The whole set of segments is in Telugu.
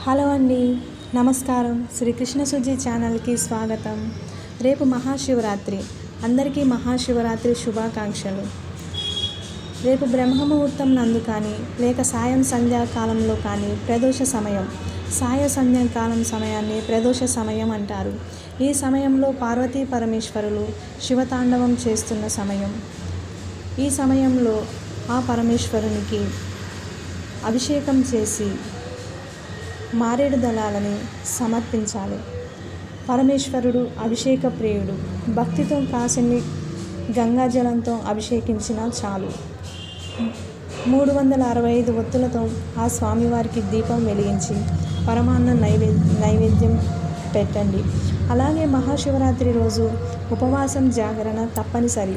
హలో అండి, నమస్కారం. శ్రీకృష్ణ సుజీ ఛానల్కి స్వాగతం. రేపు మహాశివరాత్రి. అందరికీ మహాశివరాత్రి శుభాకాంక్షలు. రేపు బ్రహ్మముహూర్తం నందు కానీ లేక సాయం సంధ్యాకాలంలో కానీ ప్రదోష సమయం. సాయ సంధ్యాకాలం సమయాన్ని ప్రదోష సమయం అంటారు. ఈ సమయంలో పార్వతీ పరమేశ్వరులు శివతాండవం చేస్తున్న సమయం. ఈ సమయంలో ఆ పరమేశ్వరునికి అభిషేకం చేసి మారేడు దళాలని సమర్పించాలి. పరమేశ్వరుడు అభిషేక ప్రియుడు. భక్తితో కాసిని గంగాజలంతో అభిషేకించినా చాలు. 365 ఒత్తులతో ఆ స్వామివారికి దీపం వెలిగించి పరమాన్న నైవేద్యం పెట్టండి. అలాగే మహాశివరాత్రి రోజు ఉపవాసం, జాగరణ తప్పనిసరి.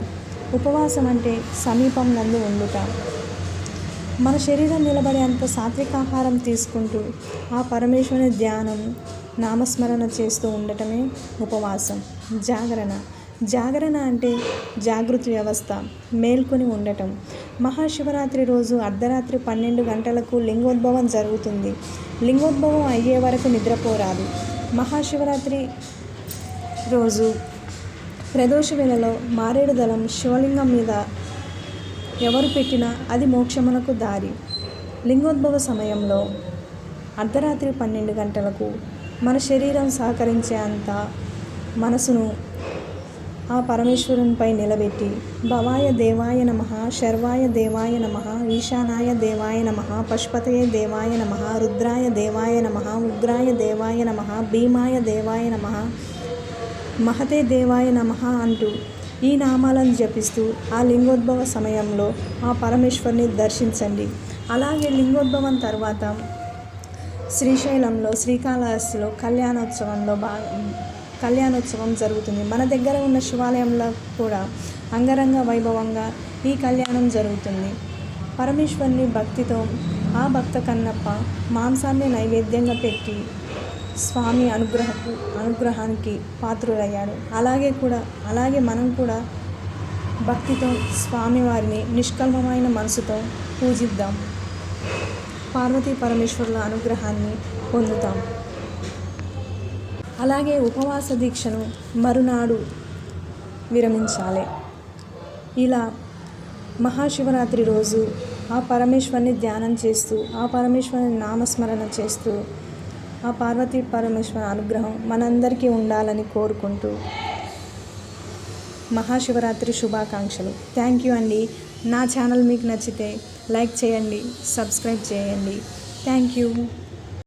ఉపవాసం అంటే సమీపం నందు ఉండుట. మన శరీరం నిలబడేంత సాత్వికాహారం తీసుకుంటూ ఆ పరమేశ్వరుని ధ్యానం, నామస్మరణ చేస్తూ ఉండటమే ఉపవాసం. జాగరణ అంటే జాగృతి వ్యవస్థ, మేల్కొని ఉండటం. మహాశివరాత్రి రోజు అర్ధరాత్రి 12 గంటలకు లింగోద్భవం జరుగుతుంది. లింగోద్భవం అయ్యే వరకు నిద్రపోరాదు. మహాశివరాత్రి రోజు ప్రదోష వేళలో మారేడు దళం శివలింగం మీద ఎవరు పెట్టినా అది మోక్షమునకు దారి. లింగోద్భవ సమయంలో అర్ధరాత్రి 12 గంటలకు మన శరీరం సహకరించే అంత మనసును ఆ పరమేశ్వరునిపై నిలబెట్టి భవాయ దేవాయ నమః, శర్వాయ దేవాయ నమః, ఈశానాయ దేవాయ నమః, పశుపతయే దేవాయ నమః, రుద్రాయ దేవాయ నమః, ఉగ్రాయ దేవాయ నమః, భీమాయ దేవాయ నమః, మహతే దేవాయ నమః అంటూ ఈ నామాలను జపిస్తూ ఆ లింగోద్భవ సమయంలో ఆ పరమేశ్వరుని దర్శించండి. అలాగే లింగోద్భవం తర్వాత శ్రీశైలంలో, శ్రీకాళహస్తిలో కళ్యాణోత్సవం జరుగుతుంది. మన దగ్గర ఉన్న శివాలయంలో కూడా అంగరంగ వైభవంగా ఈ కళ్యాణం జరుగుతుంది. పరమేశ్వరుని భక్తితో ఆ భక్త కన్నప్ప మాంసాన్ని నైవేద్యంగా పెట్టి స్వామి అనుగ్రహానికి పాత్రులయ్యాడు. అలాగే మనం కూడా భక్తితో స్వామివారిని నిష్కల్మమైన మనసుతో పూజిద్దాం. పార్వతీ పరమేశ్వరుల అనుగ్రహాన్ని పొందుతాం. అలాగే ఉపవాస దీక్షను మరునాడు విరమించాలి. ఇలా మహాశివరాత్రి రోజు ఆ పరమేశ్వరుని ధ్యానం చేస్తూ, ఆ పరమేశ్వరుని నామస్మరణ చేస్తూ ఆ పార్వతీ పరమేశ్వర అనుగ్రహం మనందరికీ ఉండాలని కోరుకుంటూ మహాశివరాత్రి శుభాకాంక్షలు. థ్యాంక్ యూ అండి. నా ఛానల్ మీకు నచ్చితే లైక్ చేయండి, సబ్స్క్రైబ్ చేయండి. Thank you.